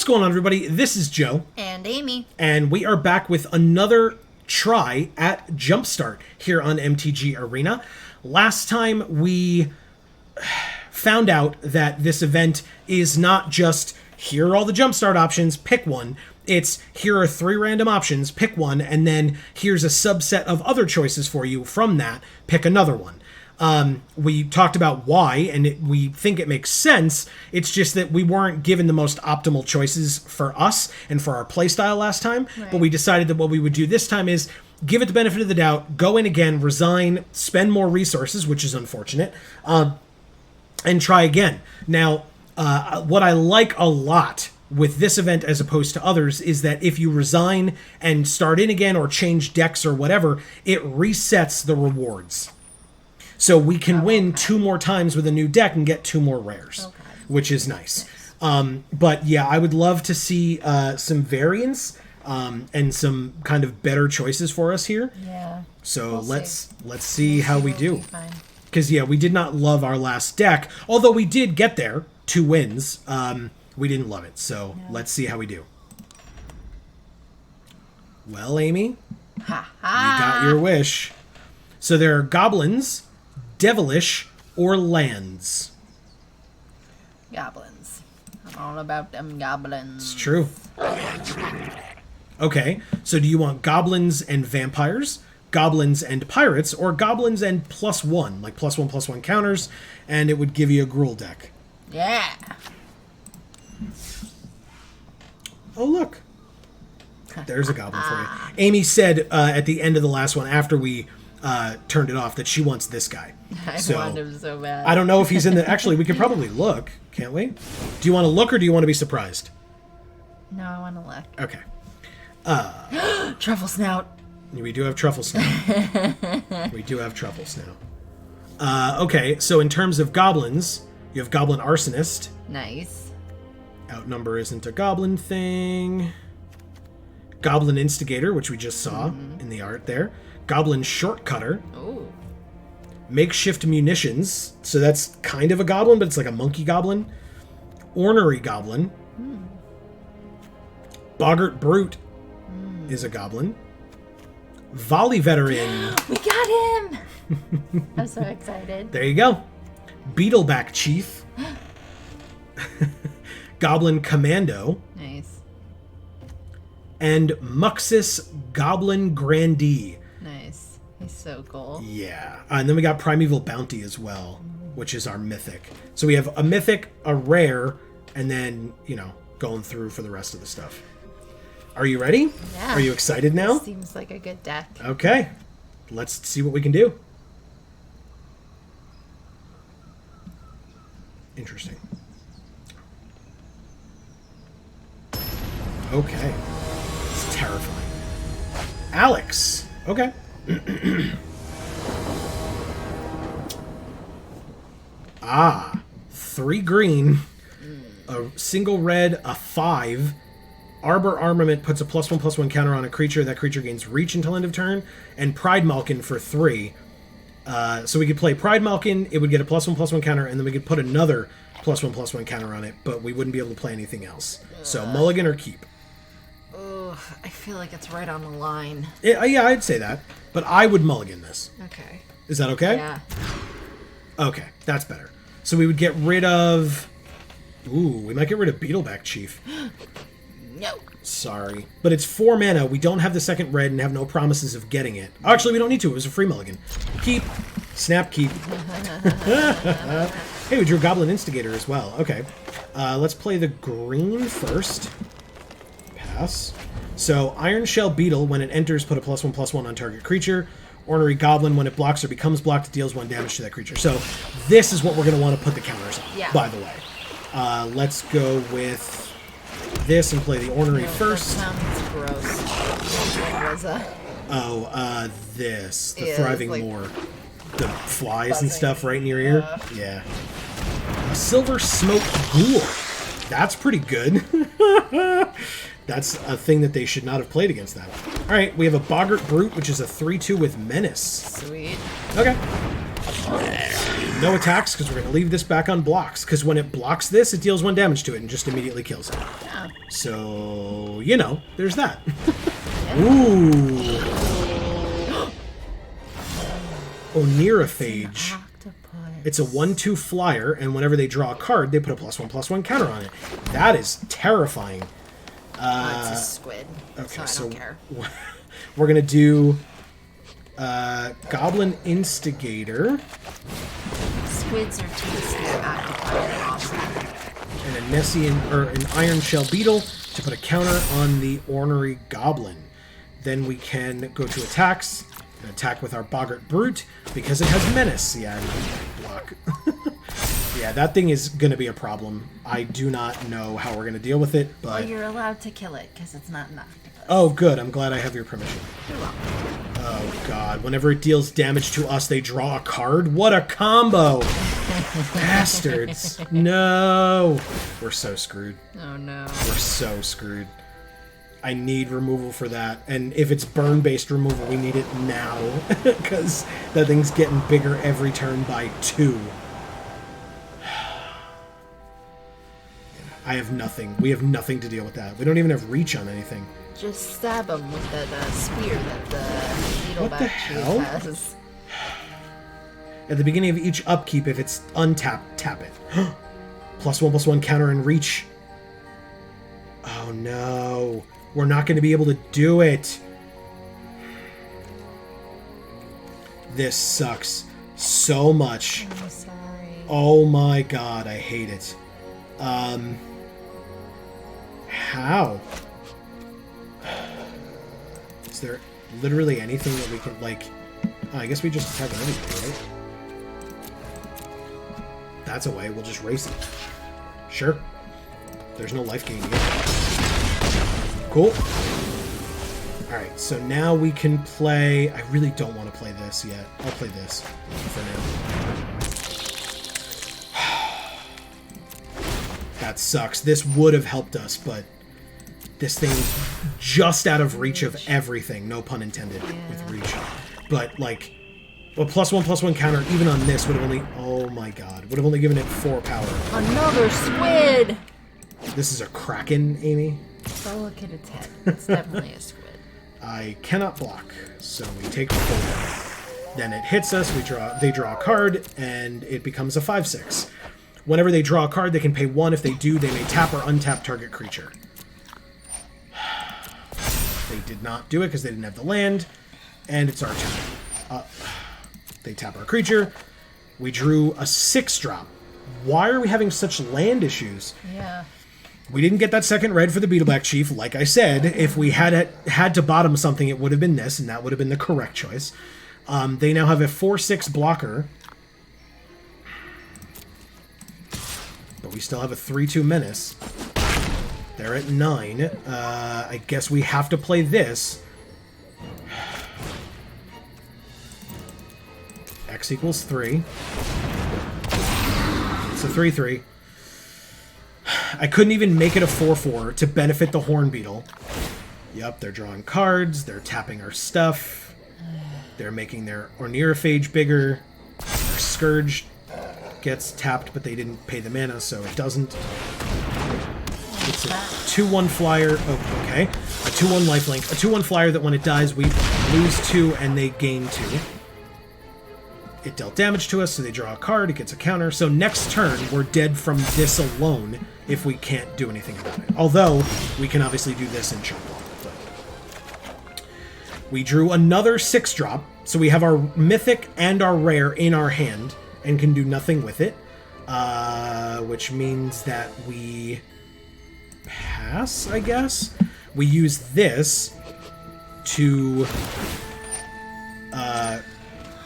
What's going on, everybody? This is Joe. And Amy. And we are back with another try at Jumpstart here on MTG Arena. Last time we found out that this event is not just, here are all the Jumpstart options, pick one. It's, here are 3 random options, pick one, and then here's a subset of other choices for you from that, pick another one. We talked about why, and we think it makes sense. It's just that we weren't given the most optimal choices for us and for our playstyle last time. Right. But we decided that what we would do this time is give it the benefit of the doubt, go in again, resign, spend more resources, which is unfortunate, and try again. Now, what I like a lot with this event as opposed to others is that if you resign and start in again or change decks or whatever, it resets the rewards. So we can win 2 more times with a new deck and get 2 more rares, which is nice. But yeah, I would love to see some variance and some kind of better choices for us here. Yeah. So let's see how we do. Because yeah, we did not love our last deck, although we did get there, 2 wins. We didn't love it. So let's see how we do. Well, Amy, you got your wish. So there are goblins, devilish, or lands. Goblins. I'm all about them goblins. It's true. Okay, so do you want goblins and vampires, goblins and pirates, or goblins and +1, like +1/+1 counters, and it would give you a Gruul deck? Yeah. Oh, look. There's a goblin for you. Amy said at the end of the last one, after we turned it off, that she wants this guy. I want him so bad. I don't know if he's in the... Actually, we could probably look, can't we? Do you want to look or do you want to be surprised? No, I want to look. Okay. Truffle Snout. We do have Truffle Snout. We do have Truffle Snout. Okay, so in terms of goblins, you have Goblin Arsonist. Nice. Outnumber isn't a goblin thing. Goblin Instigator, which we just saw in the art there. Goblin Shortcutter. Ooh. Makeshift Munitions. So that's kind of a goblin, but it's like a monkey goblin. Ornery Goblin. Boggart Brute is a goblin. Volley Veteran. We got him! I'm so excited. There you go. Beetleback Chief. Goblin Commando. Nice. And Muxus Goblin Grandee. Nice. He's so cool. Yeah. And then we got Primeval Bounty as well, which is our mythic. So we have a mythic, a rare, and then, you know, going through for the rest of the stuff. Are you ready? Yeah. Are you excited now? Seems like a good deck. Okay. Let's see what we can do. Interesting. Okay. It's terrifying. Alex. Okay. 3 green, a single red, a 5. Arbor Armament puts a +1/+1 counter on a creature. That creature gains reach until end of turn. And Pride Malkin for 3. So we could play Pride Malkin, it would get a +1/+1 counter, and then we could put another +1/+1 counter on it, but we wouldn't be able to play anything else. So mulligan or keep? Ugh, I feel like it's right on the line. Yeah, I'd say that. But I would mulligan this. Okay. Is that okay? Yeah. Okay, that's better. So we would get rid of... Ooh, we might get rid of Beetleback Chief. No. Sorry. But it's 4 mana. We don't have the second red and have no promises of getting it. Actually, we don't need to. It was a free mulligan. Keep. Snap keep. Hey, we drew Goblin Instigator as well. Okay. Let's play the green first. Pass. So, Iron Shell Beetle, when it enters, put a +1/+1 on target creature. Ornery Goblin, when it blocks or becomes blocked, it deals 1 damage to that creature. So, this is what we're going to want to put the counters on, by the way. Let's go with this and play the Ornery first. That sounds gross. What was that? Oh, this. The Yeah, Thriving like Moor. The flies buzzing. and stuff right in your ear. Yeah. A Silver Smoke Ghoul. That's pretty good. That's a thing that they should not have played against that. All right, we have a Boggart Brute, which is a 3/2 with Menace. Sweet. Okay. No attacks, because we're going to leave this back on blocks. Because when it blocks this, it deals 1 damage to it and just immediately kills it. Yeah. So, you know, there's that. Yeah. Ooh. Oneirophage. Octopus. It's a 1/2 flyer, and whenever they draw a card, they put a +1/+1 counter on it. That is terrifying. It's a squid. Okay, so I don't care. We're going to do Goblin Instigator. Squids are tasty. Octopi are awesome. And a Nessian or an Iron Shell Beetle to put a counter on the Ornery Goblin. Then we can go to attacks and attack with our Boggart Brute because it has Menace. Yeah, block. Yeah, that thing is going to be a problem. I do not know how we're going to deal with it, but... Well, you're allowed to kill it because it's not an octopus. Oh, good. I'm glad I have your permission. You're welcome. Oh, God. Whenever it deals damage to us, they draw a card? What a combo! Bastards. No. We're so screwed. Oh, no. We're so screwed. I need removal for that. And if it's burn-based removal, we need it now. Because that thing's getting bigger every turn by 2. I have nothing. We have nothing to deal with that. We don't even have reach on anything. Just stab him with that spear that the What the needleback hell? chief has. At the beginning of each upkeep, if it's untapped, tap it. +1/+1 counter and reach. Oh no. We're not going to be able to do it. This sucks so much. I'm sorry. Oh my god, I hate it. How? Is there literally anything that we can, like... Oh, I guess we just attack anyway, right? That's a way. We'll just race it. Sure. There's no life gain yet. Cool. Alright, so now we can play... I really don't want to play this yet. I'll play this for now. That sucks. This would have helped us, but this thing is just out of reach of everything. No pun intended with reach. But, like, a +1/+1 counter, even on this, would have only... Oh my god. Would have only given it 4 power. Another squid! This is a Kraken, Amy. Go look at its head. It's definitely a squid. I cannot block, so we take 4. Then it hits us, they draw a card, and it becomes a 5/6. Whenever they draw a card, they can pay 1. If they do, they may tap or untap target creature. They did not do it because they didn't have the land, and it's our turn. They tap our creature. We drew a 6-drop. Why are we having such land issues? Yeah. We didn't get that second red for the Beetleback Chief. Like I said, if we had to bottom something, it would have been this, and that would have been the correct choice. They now have a 4/6 blocker. But we still have a 3/2 menace. They're at 9. I guess we have to play this. X equals 3. It's a 3/3. I couldn't even make it a 4/4 to benefit the Horn Beetle. Yep, they're drawing cards. They're tapping our stuff. They're making their Oneirophage bigger. Our Scourge gets tapped, but they didn't pay the mana, so it doesn't. It's a 2/1 flyer. Oh, okay. A 2/1 lifelink. A 2/1 flyer that when it dies, we lose 2 and they gain 2. It dealt damage to us, so they draw a card. It gets a counter. So next turn, we're dead from this alone if we can't do anything about it. Although, we can obviously do this and chop block. But we drew another 6-drop, so we have our mythic and our rare in our hand and can do nothing with it. Which means that we pass, I guess? We use this to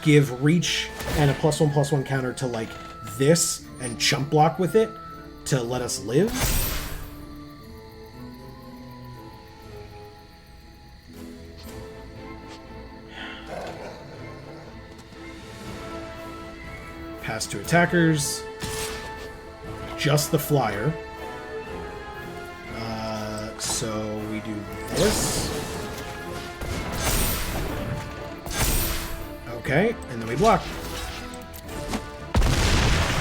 give reach and a +1/+1 counter to, like, this and chump block with it to let us live. Pass to attackers. Just the flyer. So we do this. Okay, and then we block.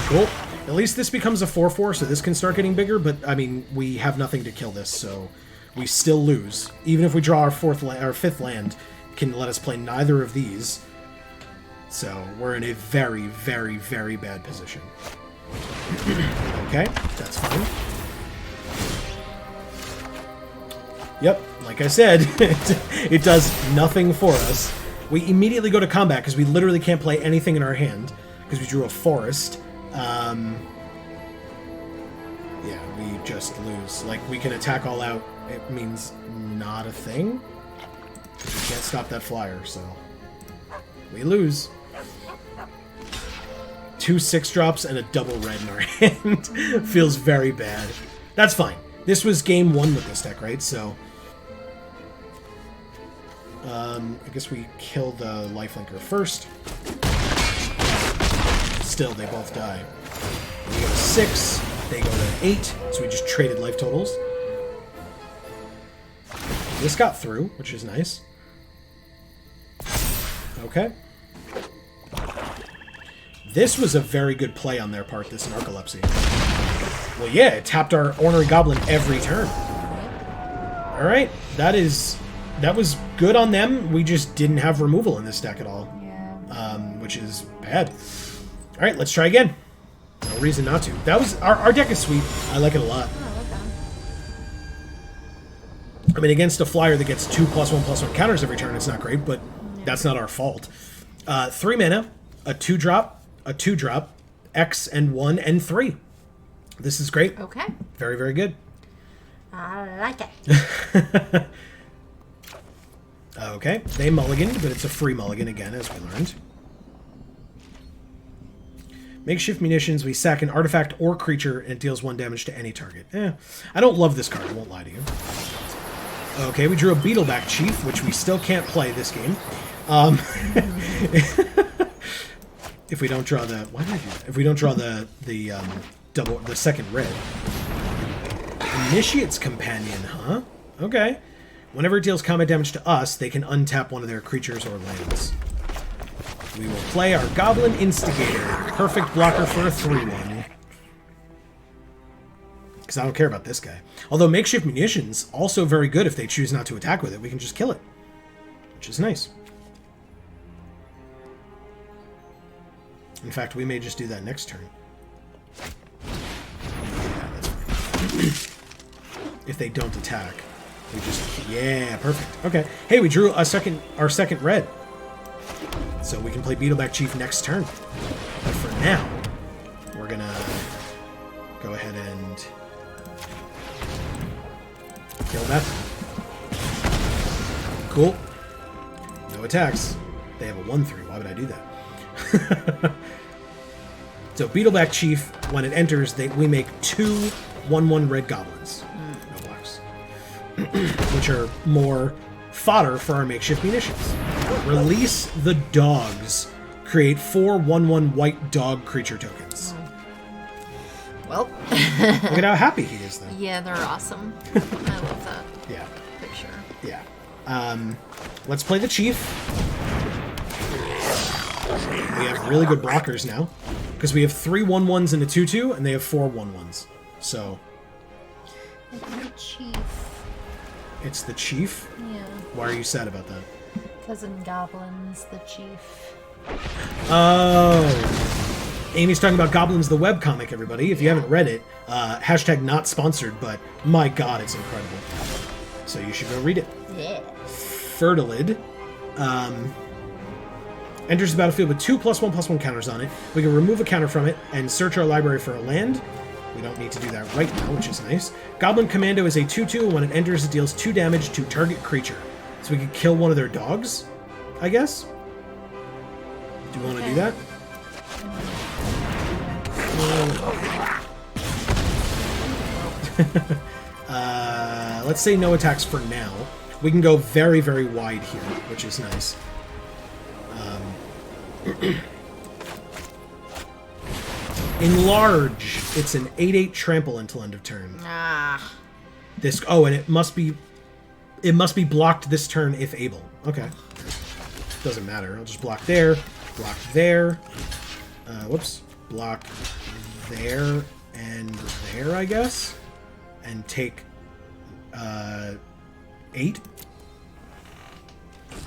Cool. At least this becomes a 4/4, so this can start getting bigger, but, I mean, we have nothing to kill this, so we still lose. Even if we draw our fifth land, it can let us play neither of these. So we're in a very, very, very bad position. Okay, that's fine. Yep, like I said, it does nothing for us. We immediately go to combat because we literally can't play anything in our hand because we drew a forest. Yeah, we just lose. Like, we can attack all out. It means not a thing. We can't stop that flyer, so we lose. 2 6-drops and a double red in our hand. Feels very bad. That's fine. This was game 1 with this deck, right? So, I guess we kill the lifelinker first. Still, they both die. We go to 6, they go to 8, so we just traded life totals. This got through, which is nice. Okay. This was a very good play on their part, this narcolepsy. Well, yeah, it tapped our Ornery Goblin every turn. Alright, that was good on them. We just didn't have removal in this deck at all. Yeah. Which is bad. Alright, let's try again. No reason not to. That was our deck is sweet. I like it a lot. Oh, I like that. I mean, against a flyer that gets 2+1/+1 counters every turn, it's not great, but that's not our fault. 3 mana, a 2-drop, a 2-drop, X and 1 and 3. This is great. Okay. Very, very good. I like it. Okay, they mulliganed, but it's a free mulligan again, as we learned. Makeshift munitions, we sack an artifact or creature, and it deals 1 damage to any target. I don't love this card, I won't lie to you. Okay, we drew a Beetleback Chief, which we still can't play this game. If we don't draw the... Why did I do that? If we don't draw the second red. Initiate's Companion, huh? Okay. Whenever it deals combat damage to us, they can untap one of their creatures or lands. We will play our Goblin Instigator. Perfect blocker for a 3/1. Because I don't care about this guy. Although Makeshift Munitions, also very good if they choose not to attack with it. We can just kill it. Which is nice. In fact, we may just do that next turn. Yeah, that's fine. If they don't attack. We just... Yeah, perfect. Okay. Hey, we drew our second red. So we can play Beetleback Chief next turn. But for now, we're gonna go ahead and kill that. Cool. No attacks. They have a 1/3. Why would I do that? So Beetleback Chief, when it enters, we make 2 1/1 red goblins. No blacks. Which are more fodder for our makeshift munitions. Release the dogs. Create 4 1/1 white dog creature tokens. Well. Look at how happy he is, then. Yeah, they're awesome. I love that Yeah. picture. Yeah. Let's play the Chief. We have really good blockers now. Because we have 3 1/1s and a 2/2, and they have 4 1/1s. So. The Chief. It's the Chief? Yeah. Why are you sad about that? Because in Goblins, the Chief. Oh. Amy's talking about Goblins the webcomic, everybody. If you haven't read it, hashtag not sponsored, but my god, it's incredible. So you should go read it. Yeah. Fertilid. Enters the battlefield with 2 +1/+1 counters on it. We can remove a counter from it and search our library for a land. We don't need to do that right now, which is nice. Goblin Commando is a 2/2. When it enters, it deals 2 damage to target creature. So we can kill one of their dogs, I guess? Do you want to do that? Let's say no attacks for now. We can go very, very wide here, which is nice. Enlarge. It's an 8/8 trample until end of turn. Ah. This. Oh, and it must be blocked this turn if able. Okay. Doesn't matter. I'll just block there. Block there. Whoops. Block there and there, I guess, and take 8.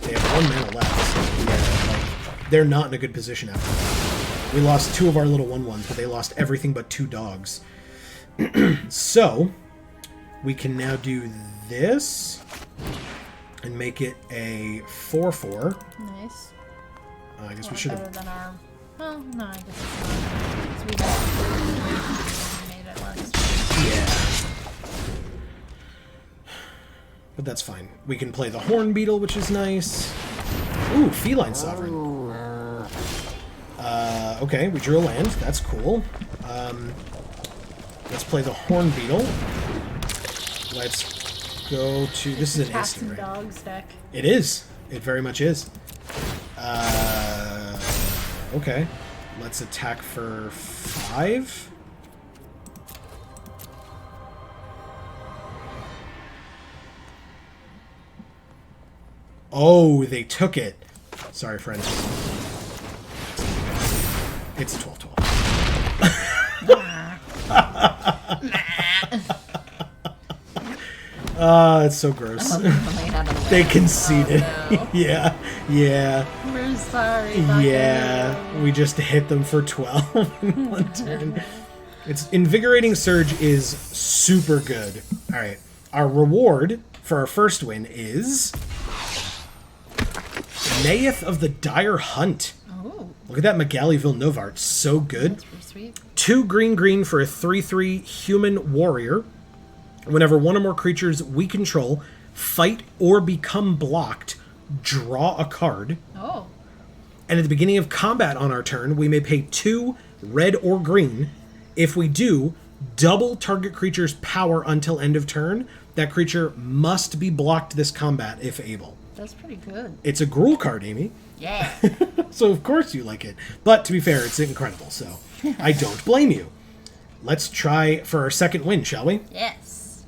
They have 1 mana left, so yeah, like, they're not in a good position after that. We lost 2 of our little 1/1s, but they lost everything but 2 dogs. So, we can now do this and make it a 4/4. Nice. I guess we should have... Better than our... Well, no, I guess it's not. 'Cause we made it last. Yeah. But that's fine. We can play the Horn Beetle, which is nice. Ooh, Feline Sovereign. Okay, we drew a land. That's cool. Let's play the Horn Beetle. Let's go to... This is an Cats instant, and right? dogs deck. It is. It very much is. Okay. Let's attack for 5. Oh, they took it. Sorry, friends. It's a 12/12. It's so gross. They conceded. Oh, no. Yeah, yeah, We're sorry. yeah. We just hit them for 12 in 1 turn. It's Invigorating Surge is super good. All right, our reward for our first win is Nayeth of the Dire Hunt. Oh, Look at that Magali Villeneuve art. So good. that's pretty sweet. 2 green for a 3/3 human warrior. Whenever one or more creatures we control fight or become blocked, draw a card. Oh, And at the beginning of combat on our turn, we may pay 2 red or green. If we do, double target creature's power until end of turn. That creature must be blocked this combat if able. that's pretty good. It's a Gruul card, Amy. Yeah. So of course you like it. But to be fair, it's incredible, so I don't blame you. Let's try for our second win, shall we? Yes.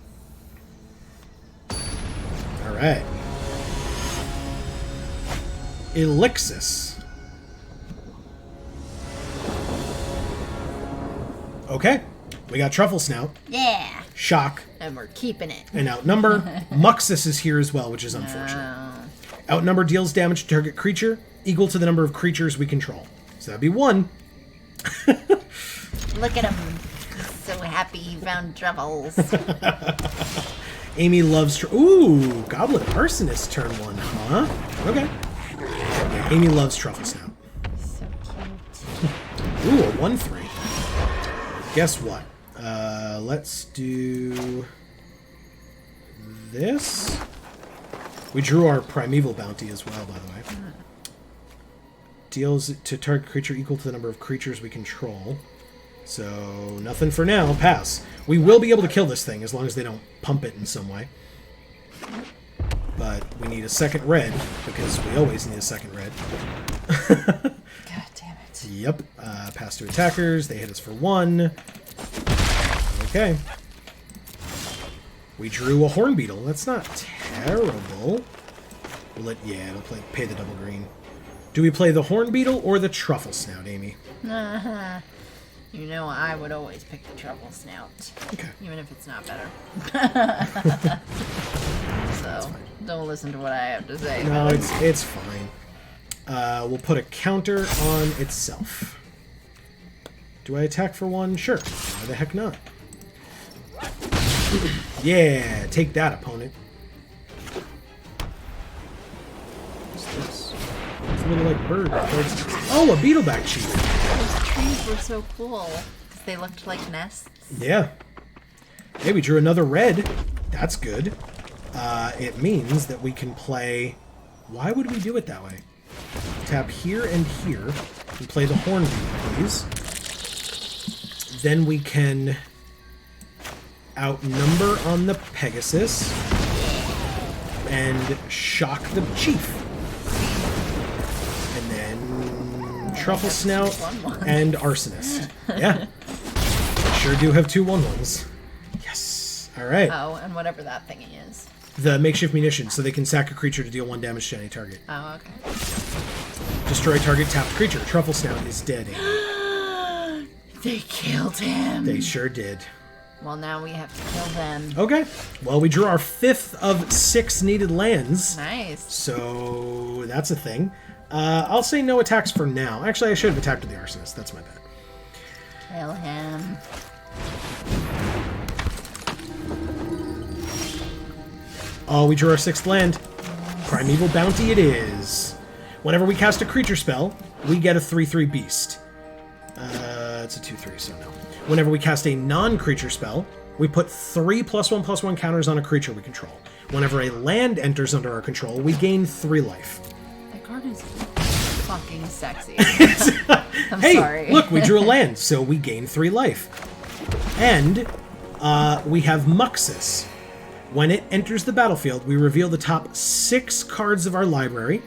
All right. Elixis. Okay. We got Truffle Snout, Yeah. Shock, And we're keeping it. and Outnumber. Muxus is here as well, which is unfortunate. Outnumber deals damage to target creature equal to the number of creatures we control. So that'd be 1. Look at him. He's so happy he found truffles. Amy loves... Ooh, Goblin Arsonist turn 1, huh? Okay. Yeah, Amy loves Truffle Snout. So cute. Ooh, a 1/3. Guess what? Let's do this. We drew our Primeval Bounty as well, by the way. Deals to target creature equal to the number of creatures we control. So, nothing for now. Pass. We will be able to kill this thing as long as they don't pump it in some way. But we need a second red, because we always need a second red. God damn it. Yep. Pass to attackers. They hit us for 1. Okay. We drew a Horn Beetle. That's not terrible. We'll it'll pay the double green. Do we play the Horn Beetle or the Truffle Snout, Amy? You know, I would always pick the truffle snout. Okay. Even if it's not better. So, don't listen to what I have to say. No, it's fine. We'll put a counter on itself. Do I attack for 1? Sure. Why the heck not? Yeah, take that, opponent. What's this? It's a little like bird. Oh, a Beetleback Chief. Those trees were so cool. Because they looked like nests. Yeah. Hey, we drew another red. That's good. It means that we can play... Why would we do it that way? Tap here and here and play the Horn Beetle, please. Then we can outnumber on the Pegasus and shock the Chief. And then Truffle Snout and Arsonist. Yeah. Sure do have 2 1/1s. Yes. All right. Oh, and whatever that thingy is. The makeshift munition, so they can sack a creature to deal 1 damage to any target. Oh, okay. Destroy target tapped creature. Truffle Snout is dead. They killed him. They sure did. Well, now we have to kill them. Okay. Well, we drew our 5th of 6 needed lands. Nice. So that's a thing. I'll say no attacks for now. Actually, I should have attacked with the Arsonist. That's my bad. Kill him. Oh, we drew our 6th land. Primeval Bounty it is. Whenever we cast a creature spell, we get a 3/3 beast. It's a 2/3, so no. Whenever we cast a non-creature spell, we put 3 +1/+1 counters on a creature we control. Whenever a land enters under our control, we gain 3 life. That card is fucking sexy. I'm Hey, sorry. look, we drew a land, so we gain 3 life. And we have Muxus. When it enters the battlefield, we reveal the top 6 cards of our library.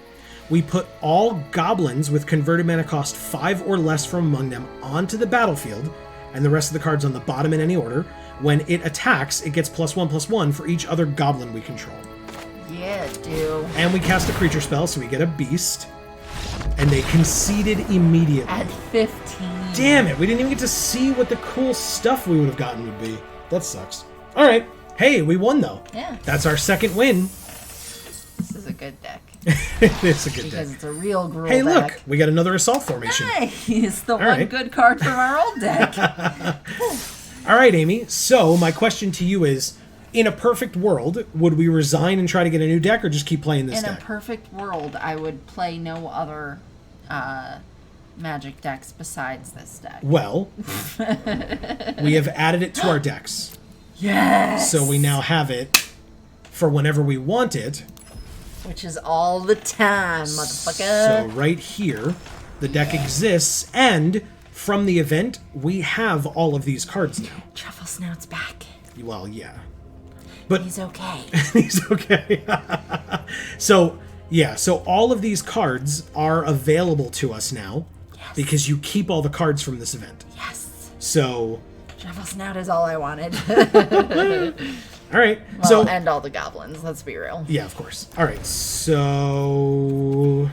We put all goblins with converted mana cost 5 or less from among them onto the battlefield, and the rest of the cards on the bottom in any order. When it attacks, it gets +1/+1 for each other goblin we control. Yeah, dude. And we cast a creature spell, so we get a beast. And they conceded immediately. At 15. Damn it, we didn't even get to see what the cool stuff we would have gotten would be. That sucks. Alright, hey, we won though. Yeah. That's our 2nd win. This is a good deck. It's a good Because deck. it's a real gruel Hey, deck. look, we got another assault formation. Nice! The one right. good card from our old deck. All right, Amy. So my question to you is, in a perfect world, would we resign and try to get a new deck or just keep playing this In a deck? perfect world, I would play no other Magic decks besides this deck. Well, we have added it to our decks. Yes! So we now have it for whenever we want it. Which is all the time, motherfucker. So right here, the deck exists, and from the event, we have all of these cards now. Truffle Snout's back. Well, yeah. But He's okay. he's okay. So, yeah, so all of these cards are available to us now because you keep all the cards from this event. Yes. So, Truffle Snout is all I wanted. all right. Well, so, and all the goblins, let's be real. yeah, of course. All right. So,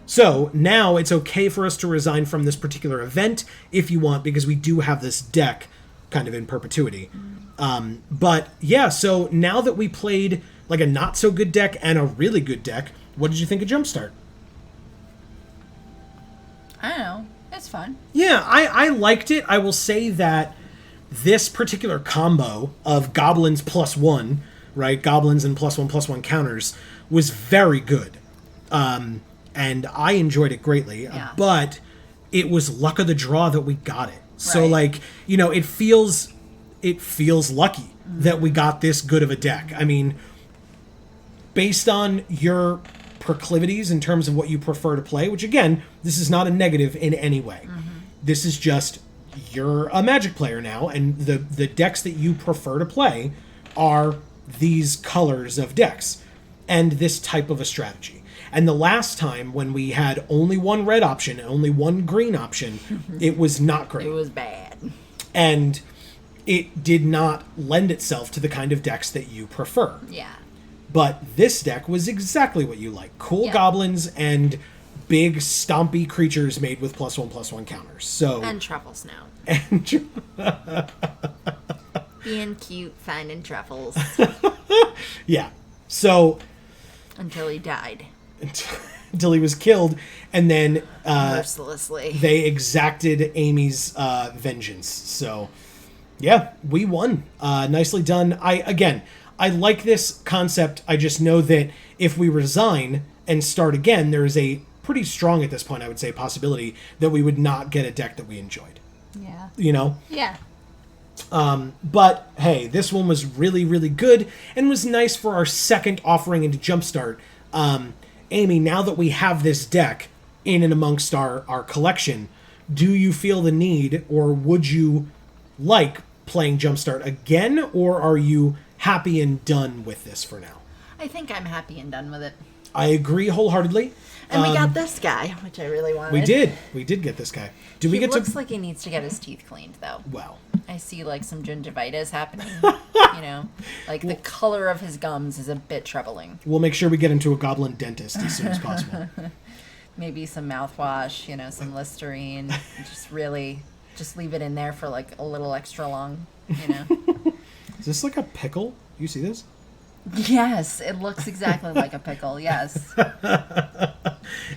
so now it's okay for us to resign from this particular event if you want, because we do have this deck kind of in perpetuity. But yeah, so now that we played like a not so good deck and a really good deck, what did you think of Jumpstart? I don't know. It's fun. Yeah, I liked it. I will say that this particular combo of goblins +1, right? Goblins and +1/+1 counters was very good. And I enjoyed it greatly. Yeah. But it was luck of the draw that we got it. So Right. like, you know, it feels lucky that we got this good of a deck. I mean, based on your proclivities in terms of what you prefer to play, which again, this is not a negative in any way. This is just you're a Magic player now, and the decks that you prefer to play are these colors of decks and this type of a strategy. And the last time when we had only one red option and only one green option, it was not great. It was bad. And it did not lend itself to the kind of decks that you prefer. Yeah. But this deck was exactly what you like. Cool Yeah. goblins and big stompy creatures made with +1/+1 counters. So And Truffle Snout. and Being cute, finding truffles. yeah. So Until he died. until he was killed, and then Mercilessly. they exacted Amy's vengeance. So yeah, we won. Nicely done. I like this concept. I just know that if we resign and start again, there is a pretty strong, at this point, I would say, possibility that we would not get a deck that we enjoyed. Yeah. You know? Yeah. But hey, this one was really, really good and was nice for our second offering into Jumpstart. Amy, now that we have this deck in and amongst our collection, do you feel the need, or would you like playing Jumpstart again, or are you happy and done with this for now? I think I'm happy and done with it. I agree wholeheartedly. And we got this guy, which I really wanted. We did get this guy. Do we He get looks to? like he needs to get his teeth cleaned, though. Well, I see, like, some gingivitis happening. You know? Like, the color of his gums is a bit troubling. we'll make sure we get into a goblin dentist as soon as possible. maybe some mouthwash, some Listerine. Just leave it in there for like a little extra long, Is this like a pickle? You see this? Yes, it looks exactly like a pickle. Yes.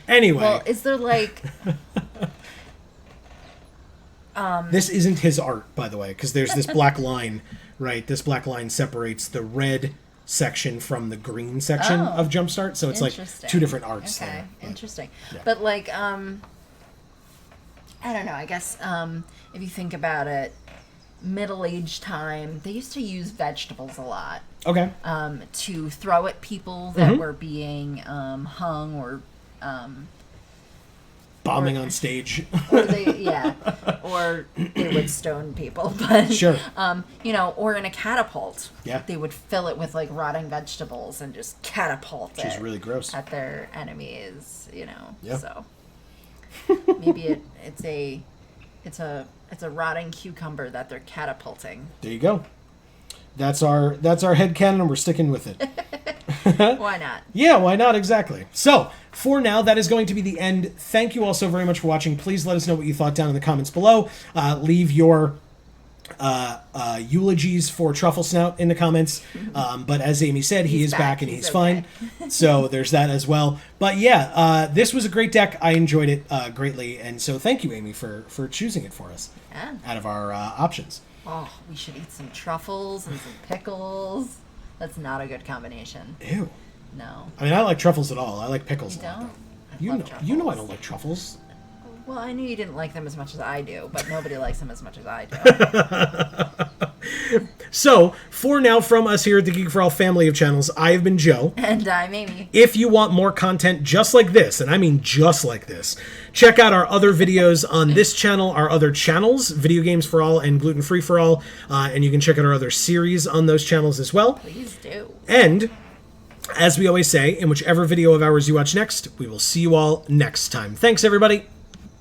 Anyway. Well, is there like... This isn't his art, by the way, because there's this black line, right? This black line separates the red section from the green section of Jumpstart, so it's like two different arts there. Interesting. Yeah. But like, I don't know, I guess if you think about it, middle-aged time, they used to use vegetables a lot. Okay. To throw at people that were being hung or... bombing on stage. or they would stone people, but sure. Or in a catapult. Yeah. They would fill it with like rotting vegetables and just catapult Which is really gross. at their enemies, Yeah. So maybe it's a rotting cucumber that they're catapulting. There you go. That's our headcanon, and we're sticking with it. Why not? Yeah, why not? Exactly. So, for now, that is going to be the end. Thank you all so very much for watching. Please let us know what you thought down in the comments below. Leave your eulogies for Truffle Snout in the comments. But as Amy said, he is back and he's fine. So there's that as well. But yeah, this was a great deck. I enjoyed it greatly. And so thank you, Amy, for choosing it for us out of our options. Oh, we should eat some truffles and some pickles. That's not a good combination. Ew. No. I mean, I don't like truffles at all. I like pickles You a lot. don't? You know I don't like truffles. Well, I knew you didn't like them as much as I do, but nobody likes them as much as I do. So, for now, from us here at the Geek for All family of channels, I have been Joe. And I'm Amy. If you want more content just like this, and I mean just like this, check out our other videos on this channel, our other channels, Video Games for All and Gluten Free for All, and you can check out our other series on those channels as well. Please do. And, as we always say, in whichever video of ours you watch next, we will see you all next time. Thanks, everybody.